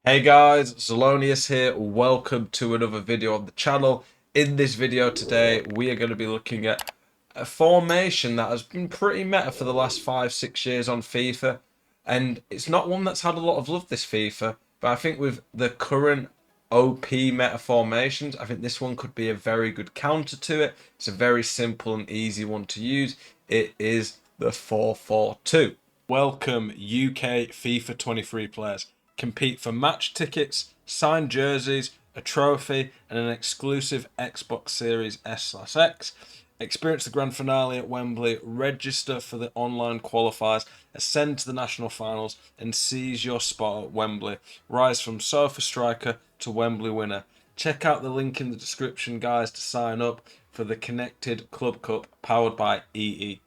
Hey guys, Zelonius here. Welcome to another video on the channel. In this video today, we are going to be looking at a formation that has been pretty meta for the last 5-6 years on FIFA. And it's not one that's had a lot of love this FIFA, but I think with the current OP meta formations, I think this one could be a very good counter to it. It's a very simple and easy one to use. It is the 4-4-2. Welcome UK FIFA 23 players. Compete for match tickets, signed jerseys, a trophy, and an exclusive Xbox Series S/X. Experience the grand finale at Wembley, register for the online qualifiers, ascend to the national finals, and seize your spot at Wembley. Rise from sofa striker to Wembley winner. Check out the link in the description, guys, to sign up for the Connected Club Cup powered by EE.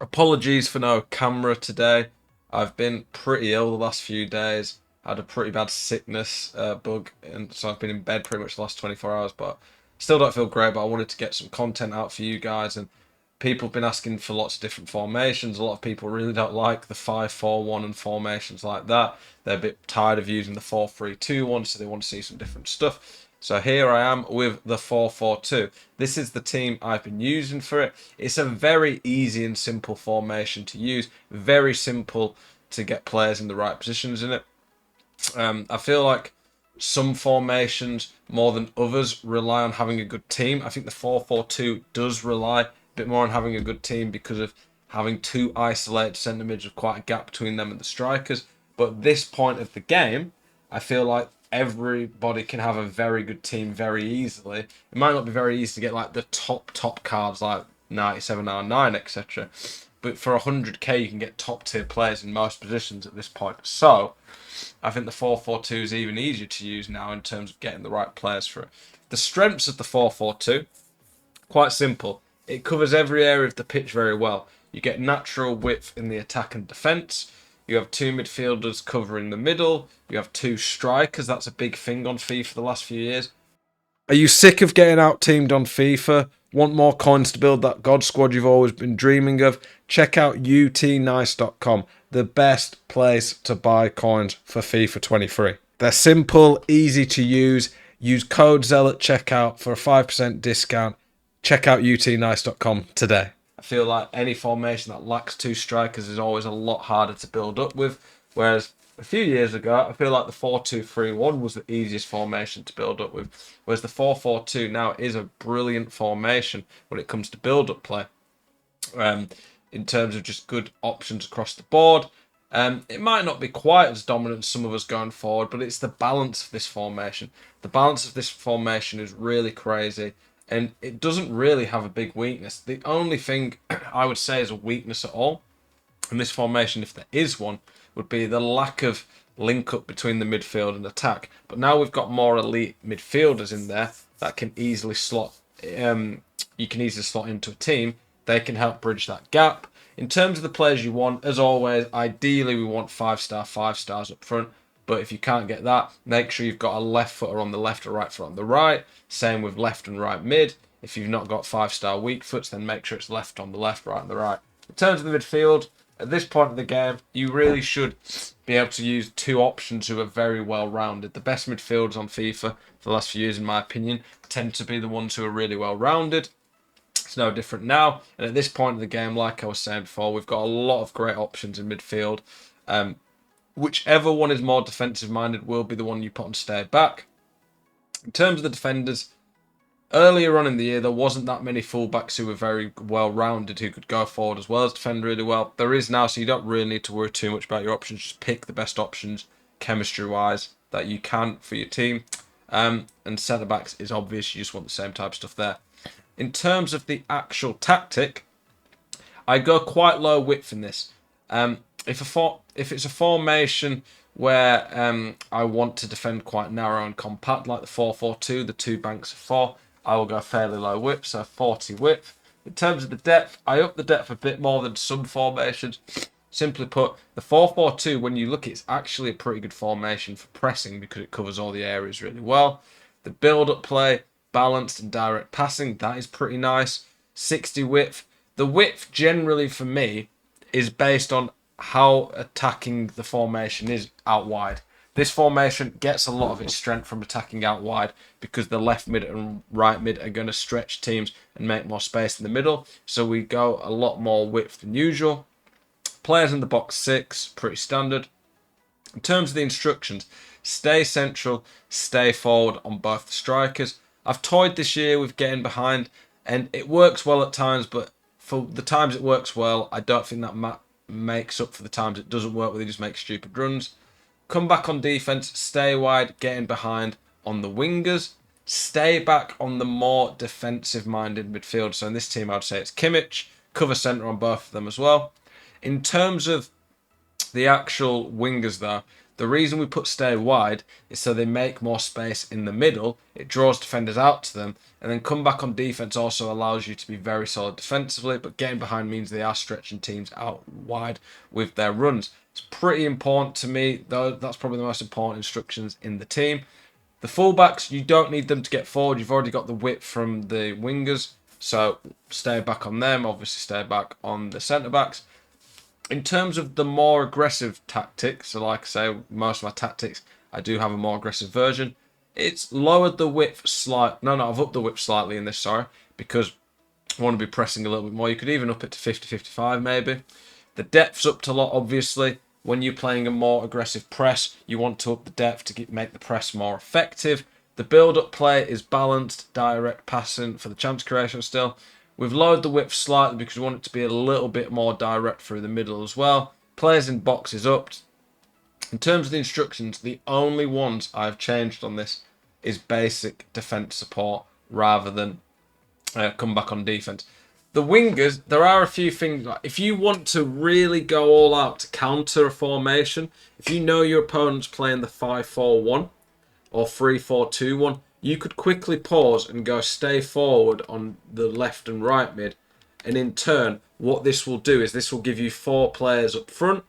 Apologies for no camera today. I've been pretty ill the last few days. I had a pretty bad sickness bug, and so I've been in bed pretty much the last 24 hours, but still don't feel great. But I wanted to get some content out for you guys, and people have been asking for lots of different formations. A lot of people really don't like the 5-4-1 and formations like that. They're a bit tired of using the 4-3-2 one, so they want to see some different stuff. So here I am with the 4-4-2. This is the team I've been using for it. It's a very easy and simple formation to use. Very simple to get players in the right positions in it. I feel like some formations more than others rely on having a good team. I think the 4-4-2 does rely a bit more on having a good team because of having two isolated centre mids with quite a gap between them and the strikers. But at this point of the game, I feel like everybody can have a very good team very easily. It might not be very easy to get like the top cards like 97, 99, etc. But for 100k, you can get top tier players in most positions at this point. So I think the 4-4-2 is even easier to use now in terms of getting the right players for it. The strengths of the 4-4-2, quite simple. It covers every area of the pitch very well. You get natural width in the attack and defence. You have two midfielders covering the middle. You have two strikers. That's a big thing on FIFA the last few years. Are you sick of getting out-teamed on FIFA? Want more coins to build that God squad you've always been dreaming of? Check out utnice.com, the best place to buy coins for FIFA 23. They're simple, easy to use. Use code ZEL at checkout for a 5% discount. Check out utnice.com today. I feel like any formation that lacks two strikers is always a lot harder to build up with, whereas a few years ago, I feel like the 4-2-3-1 was the easiest formation to build up with, whereas the 4-4-2 now is a brilliant formation when it comes to build-up play. In terms of just good options across the board. It might not be quite as dominant as some of us going forward, but it's the balance of this formation. The balance of this formation is really crazy, and it doesn't really have a big weakness. The only thing I would say is a weakness at all in this formation, if there is one, would be the lack of link up between the midfield and attack. But now we've got more elite midfielders in there that can easily slot. You can easily slot into a team. They can help bridge that gap. In terms of the players you want, as always, ideally we want 5 stars up front. But if you can't get that, make sure you've got a left footer on the left or right foot on the right. Same with left and right mid. If you've not got 5-star weak foots, then make sure it's left on the left, right on the right. In terms of the midfield, at this point of the game, you really should be able to use two options who are very well rounded. The best midfielders on FIFA for the last few years, in my opinion, tend to be the ones who are really well rounded. It's no different now. And at this point of the game, like I was saying before, we've got a lot of great options in midfield. Whichever one is more defensive minded will be the one you put on stay back. In terms of the defenders, earlier on in the year, there wasn't that many fullbacks who were very well rounded who could go forward as well as defend really well. There is now, so you don't really need to worry too much about your options. Just pick the best options chemistry wise that you can for your team. And centre backs is obvious, you just want the same type of stuff there. In terms of the actual tactic, I go quite low width in this. If it's a formation where I want to defend quite narrow and compact, like the 4-4-2, the two banks of 4, I will go fairly low width, so 40 width. In terms of the depth, I up the depth a bit more than some formations. Simply put, the 4-4-2, when you look, it's actually a pretty good formation for pressing because it covers all the areas really well. The build-up play, balanced and direct passing, that is pretty nice. 60 width. The width generally for me is based on how attacking the formation is out wide. This formation gets a lot of its strength from attacking out wide because the left mid and right mid are going to stretch teams and make more space in the middle. So we go a lot more width than usual. Players in the box 6, pretty standard. In terms of the instructions, stay central, stay forward on both the strikers. I've toyed this year with getting behind, and it works well at times, but for the times it works well, I don't think that makes up for the times it doesn't work, where they just make stupid runs. Come back on defense, stay wide, getting behind on the wingers. Stay back on the more defensive-minded midfield. So in this team, I'd say it's Kimmich, cover centre on both of them as well. In terms of the actual wingers, though, the reason we put stay wide is so they make more space in the middle. It draws defenders out to them, and then come back on defense also allows you to be very solid defensively, but getting behind means they are stretching teams out wide with their runs. It's pretty important to me, though. That's probably the most important instructions in the team. The fullbacks, you don't need them to get forward. You've already got the width from the wingers, so stay back on them. Obviously, stay back on the centre backs. In terms of the more aggressive tactics, so like I say, most of my tactics, I do have a more aggressive version. It's lowered the width I've upped the width slightly in this, sorry, because I want to be pressing a little bit more. You could even up it to 50-55 maybe. The depth's upped a lot, obviously. When you're playing a more aggressive press, you want to up the depth to make the press more effective. The build-up play is balanced, direct passing for the chance creation still. We've lowered the width slightly because we want it to be a little bit more direct through the middle as well. Players in box is upped. In terms of the instructions, the only ones I've changed on this is basic defence support rather than come back on defence. The wingers, there are a few things. Like if you want to really go all out to counter a formation, if you know your opponent's playing the 5-4-1 or 3-4-2-1, you could quickly pause and go stay forward on the left and right mid. And in turn, what this will do is this will give you 4 players up front.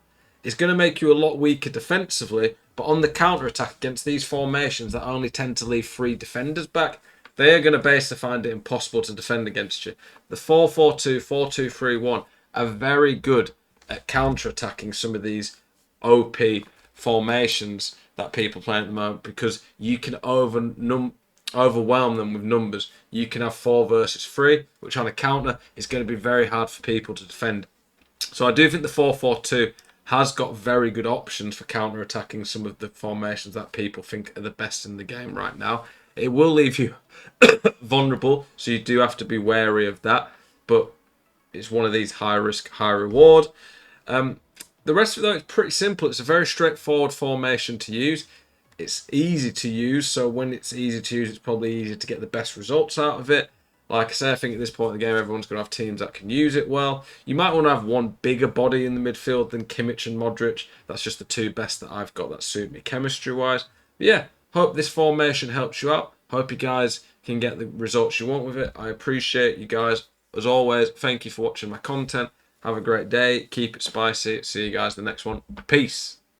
It's going to make you a lot weaker defensively, but on the counter-attack against these formations that only tend to leave 3 defenders back, they are going to basically find it impossible to defend against you. The 4-4-2, 4-2-3-1 are very good at counter-attacking some of these OP formations that people play at the moment, because you can overwhelm them with numbers. You can have 4 versus 3, which on a counter is going to be very hard for people to defend. So I do think the 4-4-2 has got very good options for counter-attacking some of the formations that people think are the best in the game right now. It will leave you vulnerable, so you do have to be wary of that. But it's one of these high risk, high reward. The rest of it, though, it's pretty simple. It's a very straightforward formation to use. It's easy to use, so when it's easy to use, it's probably easier to get the best results out of it. Like I say, I think at this point in the game, everyone's going to have teams that can use it well. You might want to have one bigger body in the midfield than Kimmich and Modric. That's just the 2 best that I've got that suit me chemistry-wise. But yeah, hope this formation helps you out. Hope you guys can get the results you want with it. I appreciate you guys. As always, thank you for watching my content. Have a great day. Keep it spicy. See you guys in the next one. Peace.